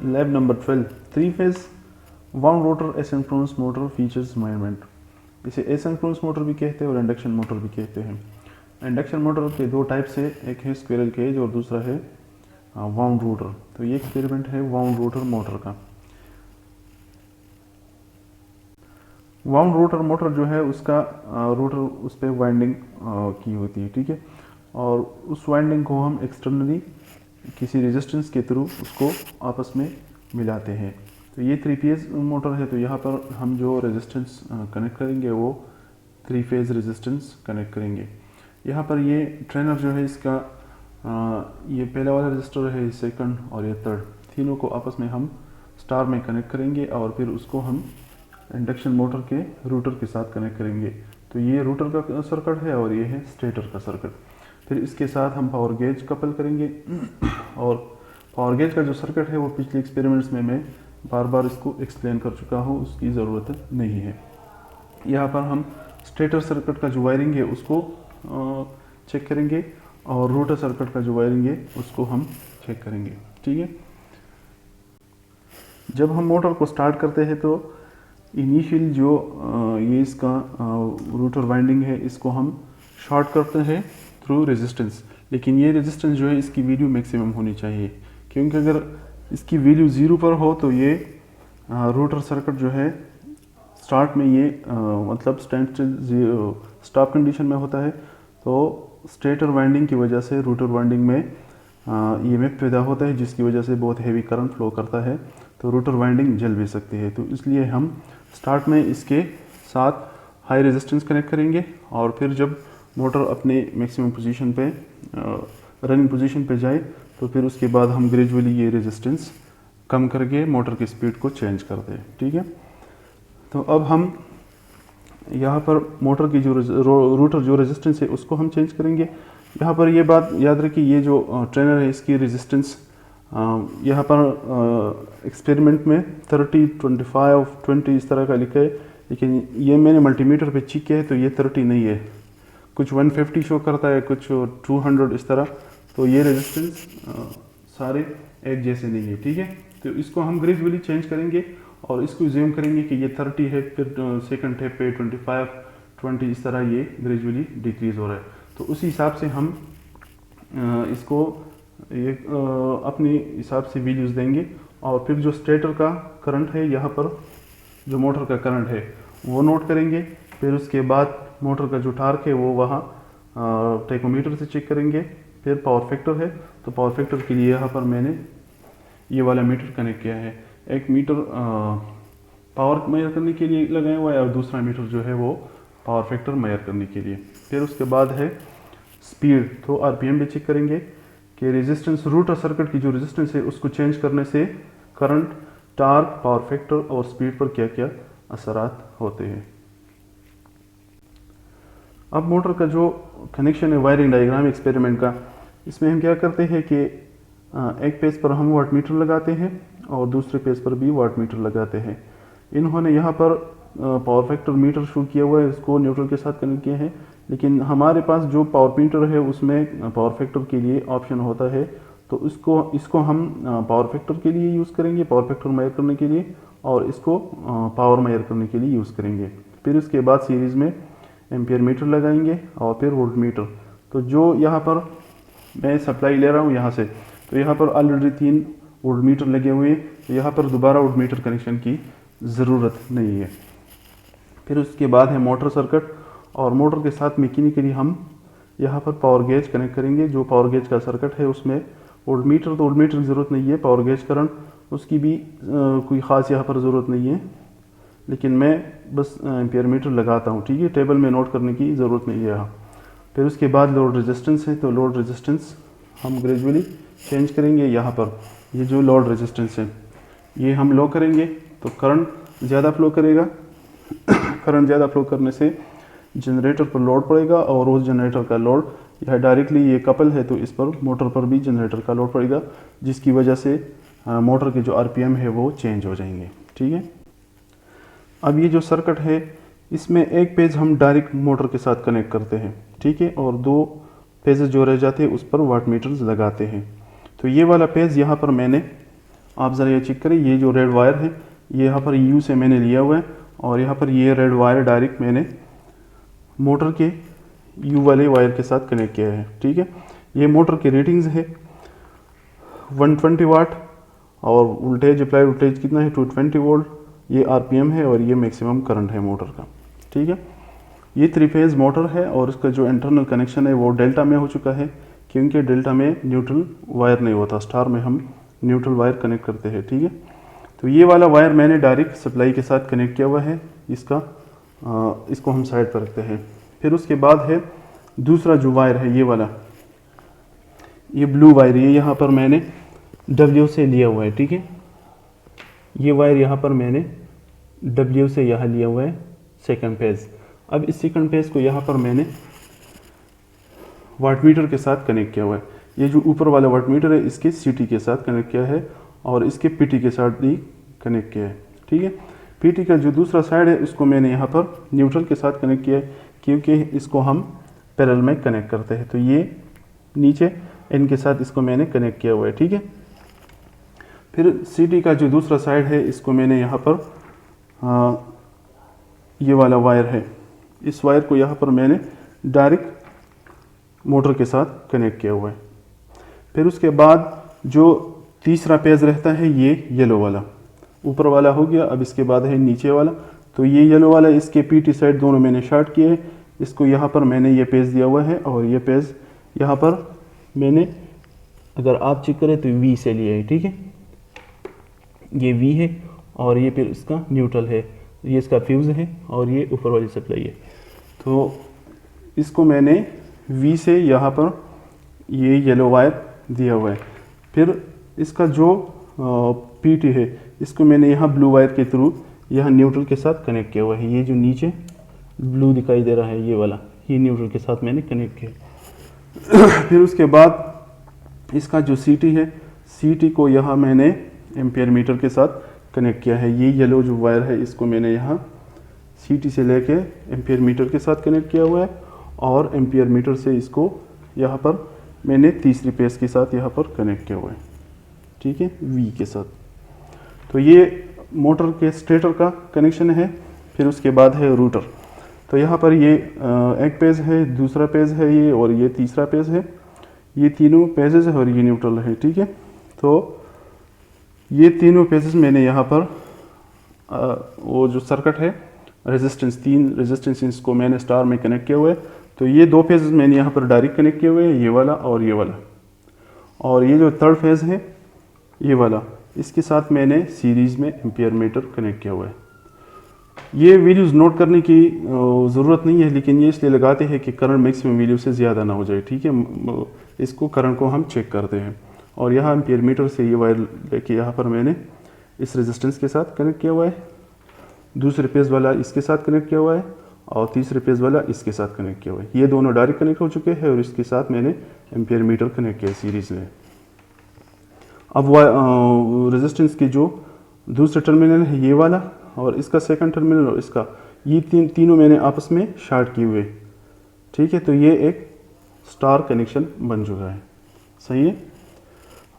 Lab number 12 three phase wound rotor asynchronous motor features measurement. इसे asynchronous motor भी कहते हैं और इंडक्शन मोटर भी कहते हैं। इंडक्शन मोटर के दो टाइप्स है, एक है स्क्विरल केज और दूसरा है वाउंड रोटर। तो ये एक्सपेरिमेंट है वाउंड रोटर मोटर का। वाउंड रोटर मोटर जो है उसका रोटर उस पर वाइंडिंग की होती है, ठीक है, और उस वाइंडिंग को हम एक्सटर्नली किसी रेजिस्टेंस के थ्रू उसको आपस में मिलाते हैं। तो ये थ्री फेज मोटर है, तो यहाँ पर हम जो रेजिस्टेंस कनेक्ट करेंगे वो थ्री फेज रेजिस्टेंस कनेक्ट करेंगे। यहाँ पर ये ट्रेनर जो है इसका ये पहला वाला रजिस्टर है, सेकंड और ये थर्ड, तीनों को आपस में हम स्टार में कनेक्ट करेंगे और फिर उसको हम इंडक्शन मोटर के रूटर के साथ कनेक्ट करेंगे। तो ये रूटर का सर्किट है और ये है स्टेटर का सर्किट। फिर इसके साथ हम पावर गेज कपल करेंगे और पावर गेज का जो सर्किट है वो पिछले एक्सपेरिमेंट्स में मैं बार बार इसको एक्सप्लेन कर चुका हूँ, उसकी ज़रूरत नहीं है। यहाँ पर हम स्टेटर सर्किट का जो वायरिंग है उसको चेक करेंगे और रूटर सर्किट का जो वायरिंग है उसको हम चेक करेंगे, ठीक है। जब हम मोटर को स्टार्ट करते हैं तो इनिशियल जो ये इसका रूटर वाइंडिंग है इसको हम शॉर्ट करते हैं थ्रू रेजिस्टेंस, लेकिन ये रेजिस्टेंस जो है इसकी वैल्यू मैक्सिमम होनी चाहिए, क्योंकि अगर इसकी वैल्यू 0 पर हो तो ये रूटर सर्किट जो है स्टार्ट में ये मतलब स्टैंड स्टिल स्टॉप कंडीशन में होता है। तो स्टेटर वाइंडिंग की वजह से रूटर वाइंडिंग में ईएमएफ पैदा होता है, जिसकी वजह से बहुत हैवी करंट फ्लो करता है, तो रूटर वाइंडिंग जल भी सकती है। तो इसलिए हम स्टार्ट में इसके साथ हाई रेजिस्टेंस कनेक्ट करेंगे और फिर जब मोटर अपने मैक्सिमम पोजीशन पे रनिंग पोजीशन पे जाए तो फिर उसके बाद हम ग्रेजुअली ये रेजिस्टेंस कम करके मोटर की स्पीड को चेंज कर दें, ठीक है। तो अब हम यहाँ पर मोटर की जो रूटर जो रेजिस्टेंस है उसको हम चेंज करेंगे। यहाँ पर ये बात याद रखिए, ये जो ट्रेनर है इसकी रेजिस्टेंस यहाँ पर एक्सपेरिमेंट में 30, 25, 20 इस तरह का लिखा है, लेकिन ये मैंने मल्टीमीटर पे चेक किया है तो ये 30 नहीं है, कुछ 150 शो करता है, कुछ 200 इस तरह। तो ये रेजिस्टेंस सारे एक जैसे नहीं है, ठीक है। तो इसको हम ग्रेजुअली चेंज करेंगे और इसको ज्यूम करेंगे कि ये 30 है, फिर सेकंड है पे 25, 20 इस तरह ये ग्रेजुअली डिक्रीज हो रहा है। तो उसी हिसाब से हम इसको ये अपने हिसाब से वैल्यूज देंगे और फिर जो स्टेटर का करंट है यहाँ पर जो मोटर का करंट है वो नोट करेंगे। फिर उसके बाद मोटर का जो टार्क है वो वहाँ टेकोमीटर से चेक करेंगे। फिर पावर फैक्टर है, तो पावर फैक्टर के लिए यहाँ पर मैंने ये वाला मीटर कनेक्ट किया है। एक मीटर पावर मेजर करने के लिए लगाया हुआ है और दूसरा मीटर जो है वो पावर फैक्टर मेजर करने के लिए। फिर उसके बाद है स्पीड, तो आरपीएम भी चेक करेंगे कि रेजिस्टेंस रूटर सर्किट की जो रेजिस्टेंस है उसको चेंज करने से करंट, टार्क, पावर फैक्टर और स्पीड पर क्या क्या असरात होते हैं। अब मोटर का जो कनेक्शन है वायरिंग डायग्राम एक्सपेरिमेंट का, इसमें हम क्या करते हैं कि एक पेज पर हम वाट मीटर लगाते हैं और दूसरे पेज पर भी वाट मीटर लगाते हैं। इन्होंने यहाँ पर पावर फैक्टर मीटर शो किया हुआ है, इसको न्यूट्रल के साथ कनेक्ट किया है, लेकिन हमारे पास जो पावर मीटर है उसमें पावर फैक्टर के लिए ऑप्शन होता है, तो इसको हम पावर फैक्टर के लिए यूज़ करेंगे, पावर फैक्टर मेजर करने के लिए, और इसको पावर मेजर करने के लिए यूज़ करेंगे। फिर उसके बाद सीरीज़ में एम्पियर मीटर लगाएंगे और फिर वोल्ट मीटर। तो जो यहाँ पर मैं सप्लाई ले रहा हूँ यहाँ से, तो यहाँ पर ऑलरेडी 3 वोल्ट मीटर लगे हुए हैं, तो यहाँ पर दोबारा वोल्ट मीटर कनेक्शन की ज़रूरत नहीं है। फिर उसके बाद है मोटर सर्किट, और मोटर के साथ मैकेनिकली हम यहाँ पर पावर गेज कनेक्ट करेंगे। जो पावर गेज का सर्किट है उसमें वोल्ट मीटर, तो वोल्ट मीटर की ज़रूरत नहीं है। पावर गेज करंट उसकी भी कोई ख़ास यहाँ पर ज़रूरत नहीं है, लेकिन मैं बस एम्पियर मीटर लगाता हूँ, ठीक है। टेबल में नोट करने की ज़रूरत नहीं है यहाँ। फिर उसके बाद लोड रेजिस्टेंस है, तो लोड रेजिस्टेंस हम ग्रेजुअली चेंज करेंगे। यहाँ पर ये जो लोड रेजिस्टेंस है ये हम लो करेंगे तो करंट ज़्यादा फ्लो करेगा। करंट ज़्यादा फ्लो करने से जनरेटर पर लोड पड़ेगा और उस जनरेटर का लोड यह डायरेक्टली ये कपल है, तो इस पर मोटर पर भी जनरेटर का लोड पड़ेगा, जिसकी वजह से मोटर के जो आरपीएम है वो चेंज हो जाएंगे, ठीक है। अब ये जो सर्किट है इसमें एक पेज हम डायरेक्ट मोटर के साथ कनेक्ट करते हैं, ठीक है, और 2 पेजेस जो रह जाते हैं उस पर वाट मीटर्स लगाते हैं। तो ये वाला पेज यहाँ पर मैंने आप ज़रा ये चेक करें, ये जो रेड वायर है ये यहाँ पर यू से मैंने लिया हुआ है और यहाँ पर ये रेड वायर डायरेक्ट मैंने मोटर के यू वाले वायर के साथ कनेक्ट किया है। ठीक है, ये मोटर की रेटिंग्स है 120 वाट और वोल्टेज अप्लाइड वोल्टेज कितना है 220 वोल्ट, ये आरपीएम है और ये मैक्सिमम करंट है मोटर का। ठीक है, ये 3 फेज़ मोटर है और इसका जो इंटरनल कनेक्शन है वो डेल्टा में हो चुका है, क्योंकि डेल्टा में न्यूट्रल वायर नहीं होता, स्टार में हम न्यूट्रल वायर कनेक्ट करते हैं। ठीक है, तो ये वाला वायर मैंने डायरेक्ट सप्लाई के साथ कनेक्ट किया हुआ है, इसको हम साइड पर रखते हैं। फिर उसके बाद है दूसरा जो वायर है ये वाला, ये ब्लू वायर, ये यहाँ पर मैंने W से लिया हुआ है। ठीक है, ये वायर यहाँ पर मैंने W से यहाँ लिया हुआ है सेकंड फेज। अब इस सेकंड फेज को यहाँ पर मैंने वाटमीटर के साथ कनेक्ट किया हुआ है। ये जो ऊपर वाला वाटमीटर है इसके CT के साथ कनेक्ट किया है और इसके PT के साथ भी कनेक्ट किया है। ठीक है, PT का जो दूसरा साइड है उसको मैंने यहाँ पर न्यूट्रल के साथ कनेक्ट किया है, क्योंकि इसको हम पैरेलल में कनेक्ट करते हैं। तो ये नीचे इनके साथ इसको मैंने कनेक्ट किया हुआ है। ठीक है, फिर CT का जो दूसरा साइड है इसको मैंने यहाँ पर ये वाला वायर है, इस वायर को यहाँ पर मैंने डायरेक्ट मोटर के साथ कनेक्ट किया हुआ है। फिर उसके बाद जो तीसरा पेज रहता है ये येलो वाला, ऊपर वाला हो गया, अब इसके बाद है नीचे वाला। तो ये येलो वाला, इसके PT साइड दोनों मैंने शॉर्ट किए, इसको यहाँ पर मैंने ये पेज दिया हुआ है और ये पेज यहाँ पर मैंने, अगर आप चेक करें तो V से लिया है। ठीक है, ये V है और ये फिर इसका न्यूट्रल है, ये इसका फ्यूज़ है और ये ऊपर वाली सप्लाई है। तो इसको मैंने V से यहाँ पर ये येलो वायर दिया हुआ है। फिर इसका जो PT है इसको मैंने यहाँ ब्लू वायर के थ्रू यहाँ न्यूट्रल के साथ कनेक्ट किया हुआ है। ये जो नीचे ब्लू दिखाई दे रहा है ये वाला, ये न्यूट्रल के साथ मैंने कनेक्ट किया। फिर उसके बाद इसका जो CT है, CT को यहाँ मैंने एम्पियर मीटर के साथ कनेक्ट किया है। ये येलो जो वायर है इसको मैंने यहाँ CT से लेके एम्पियर मीटर के साथ कनेक्ट किया हुआ है और एम्पियर मीटर से इसको यहाँ पर मैंने तीसरी पेज के साथ यहाँ पर कनेक्ट किया हुआ है। ठीक है, V के साथ। तो ये मोटर के स्टेटर का कनेक्शन है। फिर उसके बाद है रूटर। तो यहाँ पर ये एक पेज है, दूसरा पेज है ये, और ये तीसरा पेज है। ये तीनों पेजेस है और ये न्यूट्रल है। ठीक है, तो ये तीनों पेजेस मैंने यहाँ पर वो जो सर्किट है रेजिस्टेंस, 3 रेजिस्टेंस इसको मैंने स्टार में कनेक्ट किया हुआ है। तो ये 2 फेजेस मैंने यहाँ पर डायरेक्ट कनेक्ट किए हुए हैं, ये वाला और ये वाला। और ये जो थर्ड फेज है ये वाला, इसके साथ मैंने सीरीज़ में एम्पियर मीटर कनेक्ट किया हुआ है। ये वैल्यूज़ नोट करने की ज़रूरत नहीं है, लेकिन ये इसलिए लगाते हैं कि करंट मैक्सिमम वैल्यू से ज़्यादा ना हो जाए। ठीक है, इसको करंट को हम चेक करते हैं। और यहाँ एम्पियर मीटर से ये वायर लेके यहाँ पर मैंने इस रेजिस्टेंस के साथ कनेक्ट किया हुआ है, दूसरे पेज वाला इसके साथ कनेक्ट किया हुआ है और तीसरे पेज वाला इसके साथ कनेक्ट किया हुआ है। ये दोनों डायरेक्ट कनेक्ट हो चुके हैं और इसके साथ मैंने एम्पियर मीटर कनेक्ट किया सीरीज़ में। अब रेजिस्टेंस की जो दूसरा टर्मिनल है ये वाला और इसका सेकंड टर्मिनल और इसका, ये तीनों मैंने आपस में शॉर्ट किए हुए। ठीक है, तो ये एक स्टार कनेक्शन बन चुका है। सही है।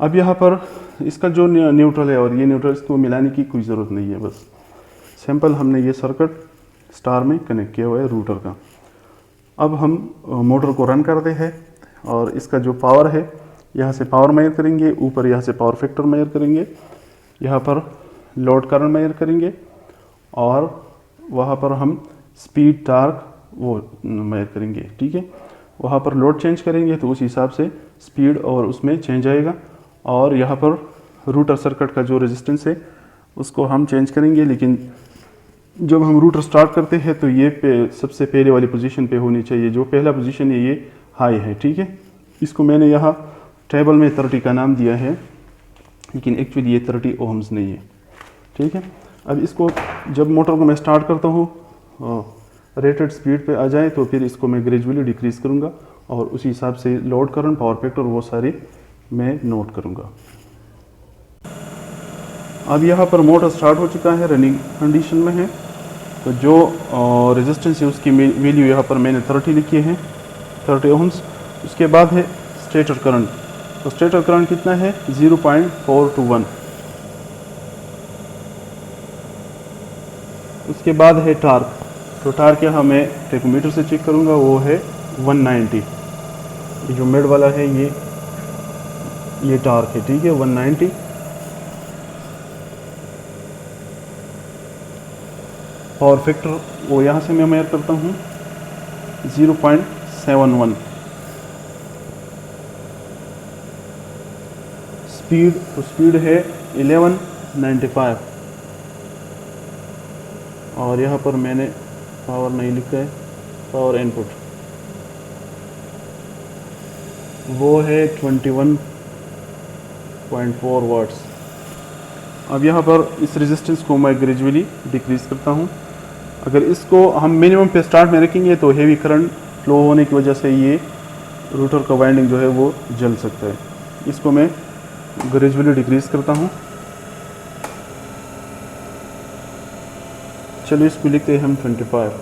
अब यहाँ पर इसका जो न्यूट्रल है और ये न्यूट्रल, इसको मिलाने की कोई ज़रूरत नहीं है, बस सिंपल हमने ये सर्किट स्टार में कनेक्ट किया हुआ है रूटर का। अब हम मोटर को रन करते हैं और इसका जो पावर है यहाँ से पावर मेजर करेंगे, ऊपर यहाँ से पावर फैक्टर मेजर करेंगे, यहाँ पर लोड करंट मेजर करेंगे और वहाँ पर हम स्पीड टार्क वो मेजर करेंगे। ठीक है, वहाँ पर लोड चेंज करेंगे तो उस हिसाब से स्पीड और उसमें चेंज आएगा। और यहाँ पर रूटर सर्किट का जो रेजिस्टेंस है उसको हम चेंज करेंगे, लेकिन जब हम रूटर स्टार्ट करते हैं तो ये सबसे पहले वाली पोजीशन पे होनी चाहिए। जो पहला पोजीशन है ये हाई है। ठीक है, इसको मैंने यहाँ टेबल में 30 का नाम दिया है, लेकिन एक्चुअली ये 30 ओम्स नहीं है। ठीक है, अब इसको जब मोटर को मैं स्टार्ट करता हूँ रेटेड स्पीड पे आ जाए तो फिर इसको मैं ग्रेजुअली डिक्रीज़ करूँगा और उसी हिसाब से लोड करंट, पावर फैक्टर वो सारे मैं नोट करूँगा। अब यहाँ पर मोटर स्टार्ट हो चुका है, रनिंग कंडीशन में है। तो जो रेजिस्टेंस है उसकी वैल्यू यहाँ पर मैंने 30 लिखी है, 30 ओम्स। उसके बाद है स्टेटर करंट। तो स्टेटर करंट कितना है 0.421। उसके बाद है टार्क। तो टार्क यहाँ मैं टेकोमीटर से चेक करूँगा, वो है 190। ये जो मिड वाला है ये टार्क है, ठीक है, 190। पावर फैक्टर वो यहाँ से मैं मेजर करता हूँ 0.71। स्पीड, तो स्पीड है 1195। और यहाँ पर मैंने पावर नहीं लिखा है, पावर इनपुट वो है 21.4 वाट्स। अब यहाँ पर इस रेजिस्टेंस को मैं ग्रेजुअली डिक्रीज़ करता हूँ। अगर इसको हम मिनिमम पे स्टार्ट में रखेंगे तो हेवी करंट फ्लो होने की वजह से ये रूटर का वाइंडिंग जो है वो जल सकता है। इसको मैं ग्रेजुअली डिक्रीज़ करता हूँ। चलो इसको लिखते हैं हम 25।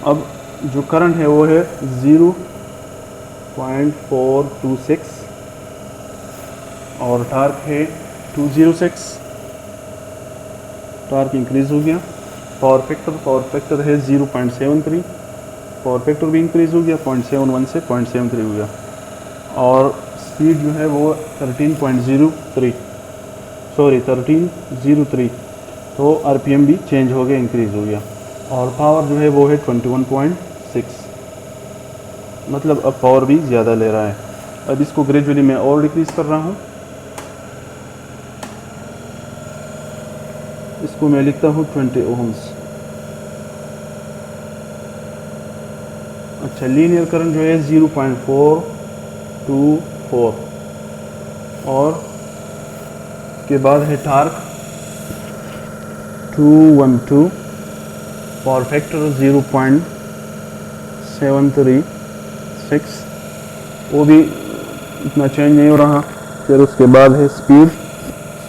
अब जो करंट है वो है 0.426 और टार्क है 206। टार्क इंक्रीज़ हो गया। पावर फैक्टर है 0.73। पावर फैक्टर भी इंक्रीज़ हो गया, 0.71 से 0.73 हो गया। और स्पीड जो है वो 1303। तो आरपीएम भी चेंज हो गया, इंक्रीज़ हो गया। और पावर जो है वो है 21.6, मतलब अब पावर भी ज़्यादा ले रहा है। अब इसको ग्रेजुअली मैं और डिक्रीज़ कर रहा हूँ। इसको मैं लिखता हूँ 20 ओम्स। अच्छा, लीनियर करंट जो है 0.424 और के बाद है टार्क 212। पावर फैक्टर 0.736, वो भी इतना चेंज नहीं हो रहा। फिर उसके बाद है स्पीड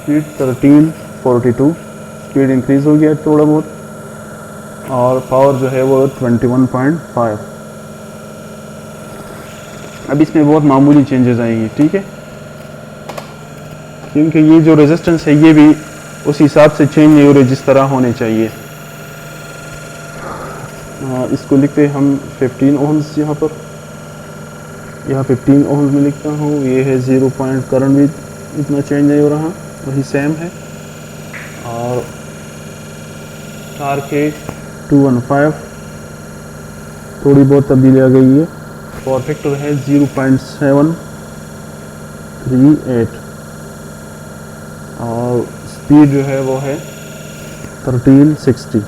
1342, स्पीड इंक्रीज़ हो गया थोड़ा बहुत। और पावर जो है वो 21.5। अब इसमें बहुत मामूली चेंजेस आएंगे, ठीक है, क्योंकि ये जो रेजिस्टेंस है ये भी उस हिसाब से चेंज नहीं हो रहे जिस तरह होने चाहिए। इसको लिखते हैं हम 15 ओम्स। यहाँ 15 ओम्स में लिखता हूँ। ये है 0 पॉइंट, करंट भी इतना चेंज नहीं हो रहा, वही सेम है। और टार्क है 215, थोड़ी बहुत तब्दीली आ गई है। पावर फैक्टर है 0.738 और स्पीड जो है वो है 1360।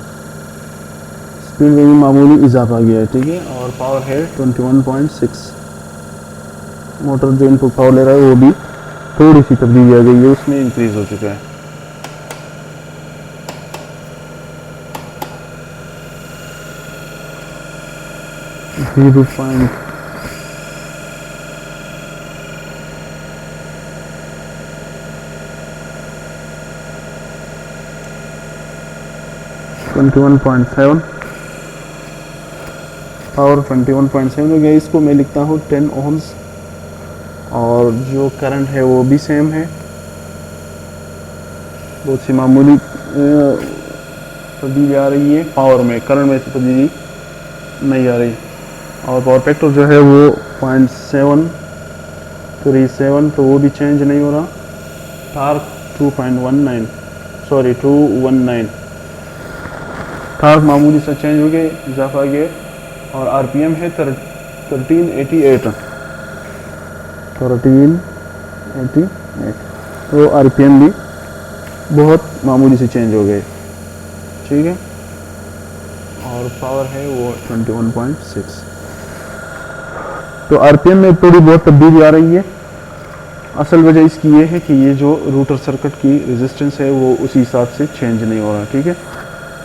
स्पीड में भी मामूली इजाफा गया है, ठीक है। और पावर है 21.6। मोटर जो इनपुट पावर ले रहा है वो भी थोड़ी सी तब्दीली आ गई है, उसमें इंक्रीज हो चुका है। जीरो पॉइंट 21.7, पावर 21.7 हो गया। इसको मैं लिखता हूँ 10 ओम्स और जो करंट है वो भी सेम है। बहुत सी मामूली तब्दीली आ रही है पावर में, करंट में तब्दीली नहीं आ रही। और पावर फैक्टर जो है वो 0.737, तो वो भी चेंज नहीं हो रहा। टार्क 219, टार्क मामूली सा चेंज हो गया, इजाफा गया। और आरपीएम है 1388, तो आरपीएम भी बहुत मामूली से चेंज हो गए, ठीक है। और पावर है वो 21.6। तो आरपीएम में थोड़ी बहुत तब्दीली आ रही है। असल वजह इसकी ये है कि ये जो रूटर सर्किट की रेजिस्टेंस है वो उसी हिसाब से चेंज नहीं हो रहा, ठीक है।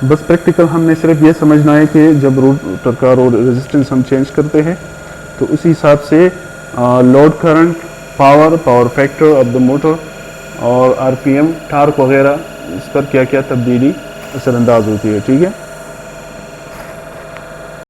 बस प्रैक्टिकल हमने सिर्फ ये समझना है कि जब रूटर का रेजिस्टेंस हम चेंज करते हैं तो उसी हिसाब से load current, power factor of the motor और आरपीएम, टार्क वगैरह, इस पर क्या क्या तब्दीली असरअंदाज होती है, ठीक है।